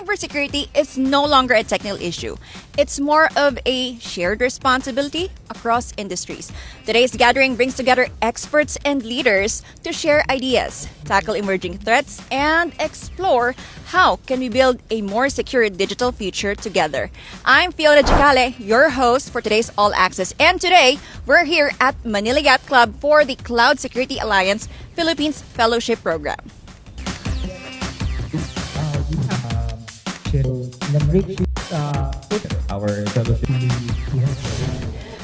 cybersecurity is no longer a technical issue. It's more of a shared responsibility across industries. Today's gathering brings together experts and leaders to share ideas, tackle emerging threats, and explore how can we build a more secure digital future together. I'm Fiona Chicale, your host for today's All Access, and today we're here at Manila Yacht Club for the Cloud Security Alliance Philippines Fellowship Program. Our fellowship.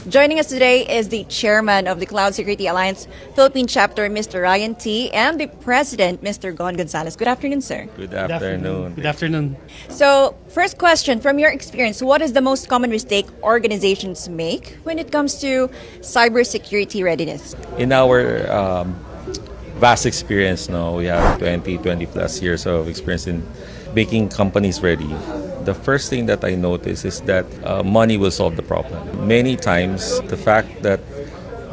Joining us today is the chairman of the Cloud Security Alliance Philippine Chapter, Mr. Ryan T., and the president, Mr. Gon Gonzalez. Good afternoon, sir. Good afternoon. Good afternoon. So, first question, from your experience, what is the most common mistake organizations make when it comes to cybersecurity readiness? In our vast experience now, we have 20 plus years of experience in making companies ready. The first thing that I notice is that money will solve the problem. Many times, the fact that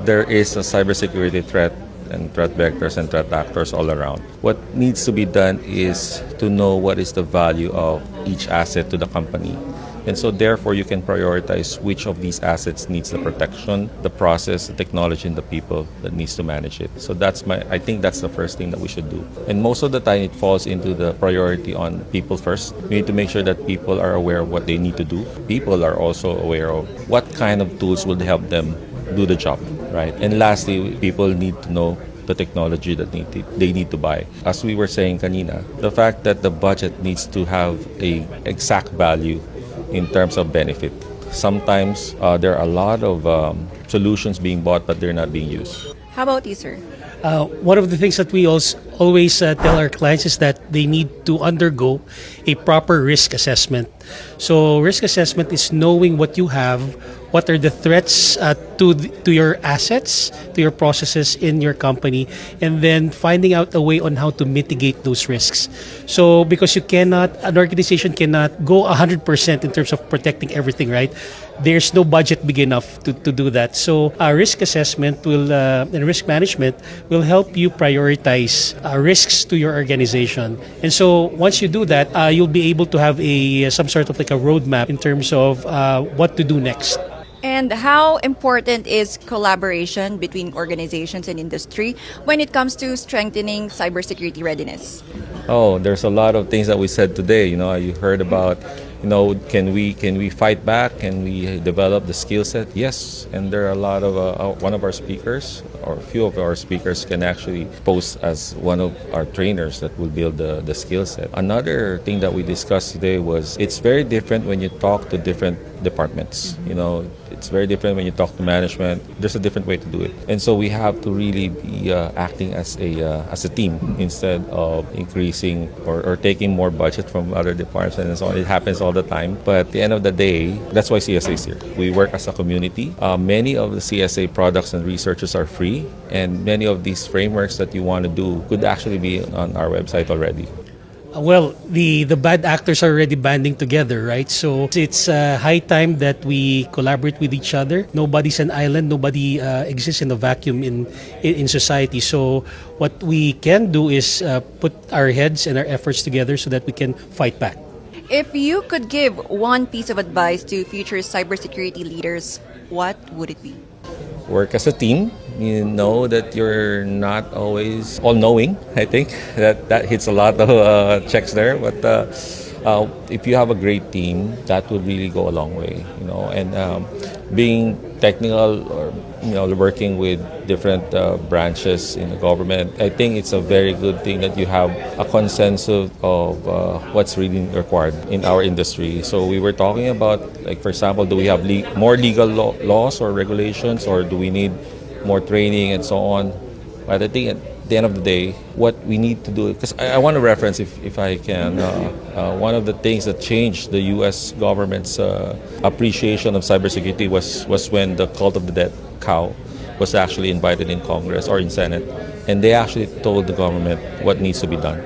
there is a cybersecurity threat and threat vectors and threat actors all around, what needs to be done is to know what is the value of each asset to the company. And so therefore, you can prioritize which of these assets needs the protection, the process, the technology, and the people that needs to manage it. So I think that's the first thing that we should do. And most of the time, it falls into the priority on people first. We need to make sure that people are aware of what they need to do. People are also aware of what kind of tools will help them do the job, right? And lastly, people need to know the technology that they need to buy. As we were saying kanina, the fact that the budget needs to have a exact value in terms of benefit. Sometimes there are a lot of solutions being bought, but they're not being used. How about you, sir? One of the things that we always tell our clients is that they need to undergo a proper risk assessment. So risk assessment is knowing what you have, what are the threats to your assets, to your processes in your company, and then finding out a way on how to mitigate those risks. So because an organization cannot go 100% in terms of protecting everything, right? There's no budget big enough to do that. So risk assessment and risk management will help you prioritize risks to your organization. And so once you do that, you'll be able to have some sort of like a roadmap in terms of what to do next. And how important is collaboration between organizations and industry when it comes to strengthening cybersecurity readiness? Oh, there's a lot of things that we said today. You heard about, can we fight back? Can we develop the skill set? Yes, and there are a lot of one of our speakers or a few of our speakers can actually post as one of our trainers that will build the skill set. Another thing that we discussed today was it's very different when you talk to different departments. It's very different when you talk to management. There's a different way to do it, and so we have to really be acting as a team instead of increasing or taking more budget from other departments and so on. It happens all the time, but at the end of the day, that's why CSA is here. We work as a community. Many of the CSA products and researches are free, and many of these frameworks that you want to do could actually be on our website already. Well, the bad actors are already banding together, right? So it's high time that we collaborate with each other. Nobody's an island. Nobody exists in a vacuum in society. So what we can do is put our heads and our efforts together so that we can fight back. If you could give one piece of advice to future cybersecurity leaders, what would it be? Work as a team. You know that you're not always all-knowing. I think that hits a lot of checks there. But if you have a great team, that would really go a long way. And being technical or working with different branches in the government, I think it's a very good thing that you have a consensus of what's really required in our industry. So we were talking about, like, for example, do we have more legal laws or regulations, or do we need more training and so on? But I think at the end of the day, what we need to do, because I want to reference, if I can, one of the things that changed the U.S. government's appreciation of cybersecurity was when the cult of the dead cow was actually invited in Congress or in Senate, and they actually told the government what needs to be done.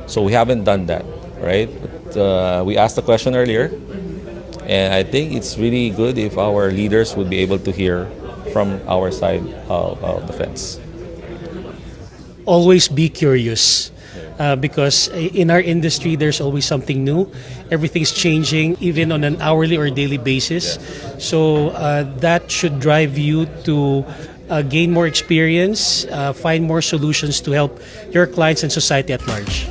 So we haven't done that, right? But we asked the question earlier, and I think it's really good if our leaders would be able to hear from our side of the fence. always be curious. Because in our industry, there's always something new. Everything's changing, even on an hourly or daily basis. So that should drive you to gain more experience, find more solutions to help your clients and society at large.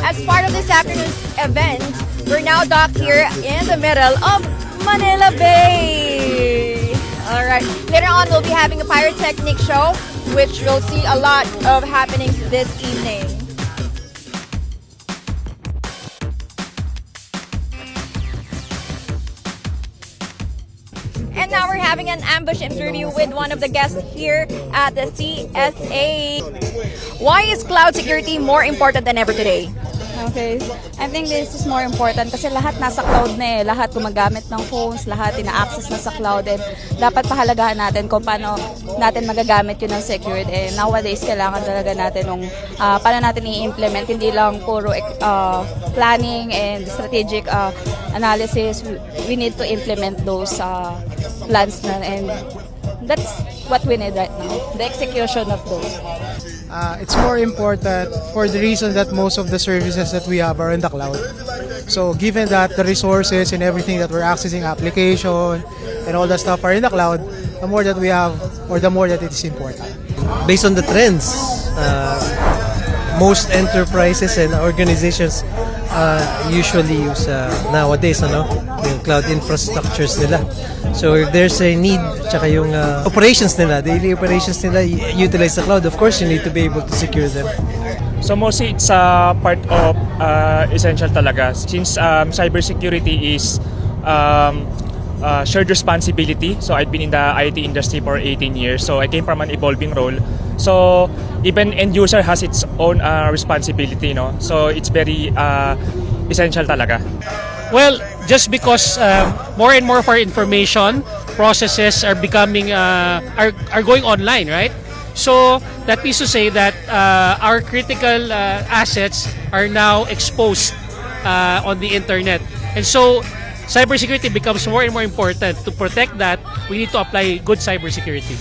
As part of this afternoon's event, we're now docked here in the middle of Manila Bay. All right. Later on, we'll be having a pyrotechnic show, which we'll see a lot of happenings this evening. And now we're having an ambush interview with one of the guests here at the CSA. Why is cloud security more important than ever today? Okay. I think this is more important kasi lahat nasa cloud na eh. Lahat gumagamit ng phones, lahat ina-access na sa cloud. And dapat pahalagahan natin kung paano natin magagamit yun ng security. And nowadays, kailangan talaga natin nung paano natin i-implement. Hindi lang puro planning and strategic analysis. We need to implement those plans na. And that's what we need right now. The execution of those. It's more important for the reason that most of the services that we have are in the cloud. So given that the resources and everything that we're accessing, application and all that stuff are in the cloud, the more that we have or the more that it is important. Based on the trends, most enterprises and organizations usually use nowadays yung cloud infrastructures nila. So if there's a need, tsaka yung operations nila, daily operations nila, utilize the cloud, of course you need to be able to secure them. So mostly it's part of essential talaga since cybersecurity is shared responsibility. So I've been in the IT industry for 18 years. So I came from an evolving role. So even end user has its own responsibility, no? So it's very essential talaga. Well, just because more and more of our information processes are becoming are going online, right? So that means to say that our critical assets are now exposed on the internet, and so cybersecurity becomes more and more important. To protect that, we need to apply good cybersecurity.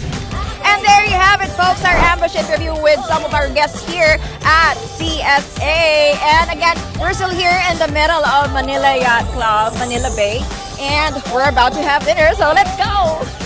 And there you have it, folks, our ambush interview with some of our guests here at CSA. And again, we're still here in the middle of Manila Yacht Club, Manila Bay. And we're about to have dinner, so let's go!